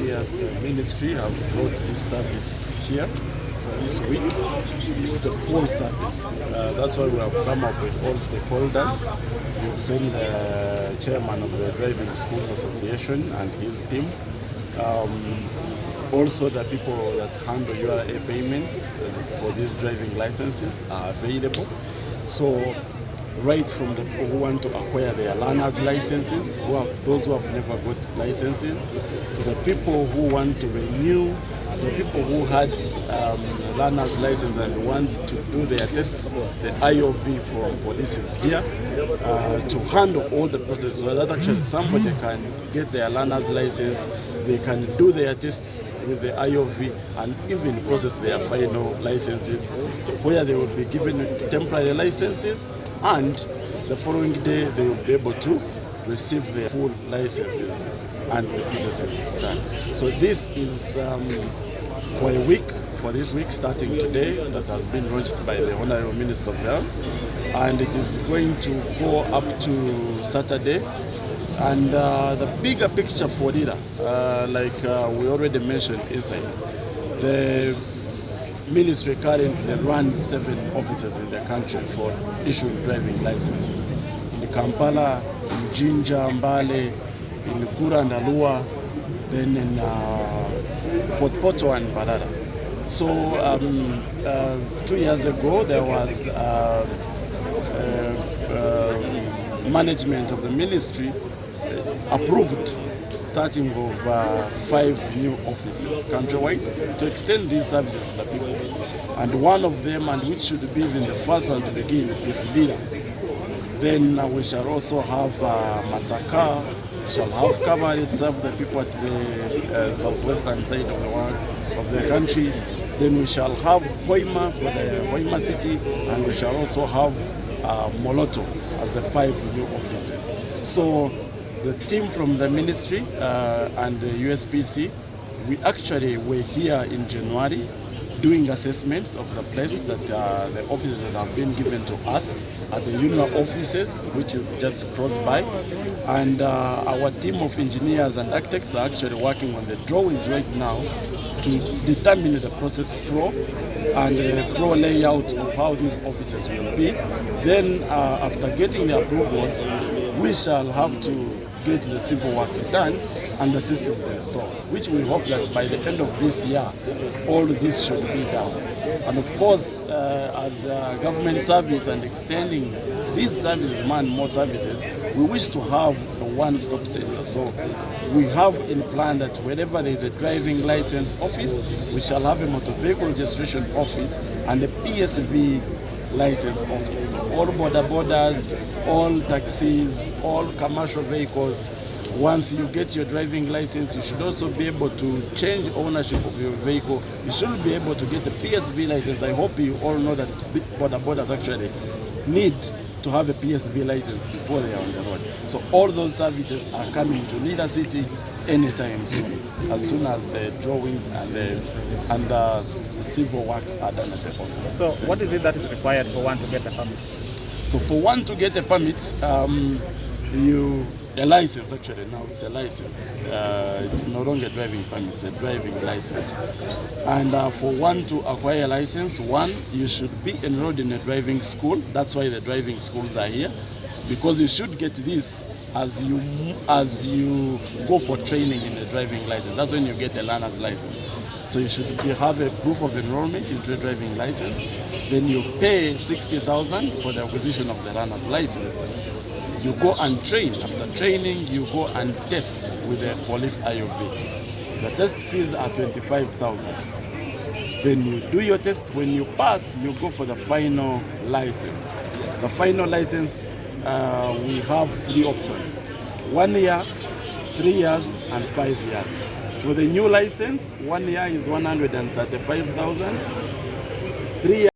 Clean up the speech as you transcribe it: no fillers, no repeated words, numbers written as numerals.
we as the ministry have brought this service here for this week. It's the full service. That's why we have come up with all stakeholders. You've seen the chairman of the Driving Schools Association and his team. Also, the people that handle URA payments for these driving licenses are available. So, right from the people who want to acquire their learners licenses, those who have never got licenses, to the people who want to renew, to the people who had learners license and want to do their tests. The IOV for police is here to handle all the process, so that actually somebody can get their learners license, they can do their tests with the IOV and even process their final licenses, where they will be given temporary licenses, and the following day they will be able to receive their full licenses and the process is done. So this is for a week, for this week starting today, that has been launched by the Honorable Minister of Health, and it is going to go up to Saturday. And the bigger picture for Lira, like we already mentioned inside, the ministry currently runs 7 offices in the country for issuing driving licenses. In Kampala, in Jinja, Mbale, in Gura and Alua, then in Fort Porto and Badara. So 2 years ago there was management of the ministry approved starting of 5 new offices countrywide to extend these services to the people. And one of them, and which should be even the first one to begin, is Lira. Then we shall also have Masiko, shall have Kabari to serve the people at the southwestern side of the world, of the country. Then we shall have Hoima for the Hoima city, and we shall also have Moloto as the 5 new offices. So the team from the ministry and the USPC, we actually were here in January doing assessments of the place that the offices that have been given to us at the UNWA offices, which is just close by. And our team of engineers and architects are actually working on the drawings right now to determine the process flow and the floor layout of how these offices will be. Then after getting the approvals, we shall have to get the civil works done and the systems installed, which we hope that by the end of this year, all this should be done. And of course, as a government service and extending these services, more services, we wish to have a one-stop center. So we have in plan that wherever there is a driving license office, we shall have a motor vehicle registration office and a PSV license office. So all borders, all taxis, all commercial vehicles, once you get your driving license, you should also be able to change ownership of your vehicle. You should be able to get a PSV license. I hope you all know that borders actually need to have a PSV license before they are on the road. So all those services are coming to Lira City anytime soon, as soon as the drawings and the civil works are done at the office. So what is it that is required for one to get a permit? So for one to get a permit, a license actually, now it's a license. It's no longer a driving permit, it's a driving license. And for one to acquire a license, you should be enrolled in a driving school. That's why the driving schools are here, because you should get this as you go for training in a driving license. That's when you get a learner's license. So you should have a proof of enrollment into a driving license. Then you pay 60,000 for the acquisition of the learner's license. You go and train. After training, you go and test with the police IOB. The test fees are 25,000. Then you do your test. When you pass, you go for the final license. The final license, we have 3 options: 1 year, 3 years, and 5 years. For the new license, 1 year is 135,000. 3 years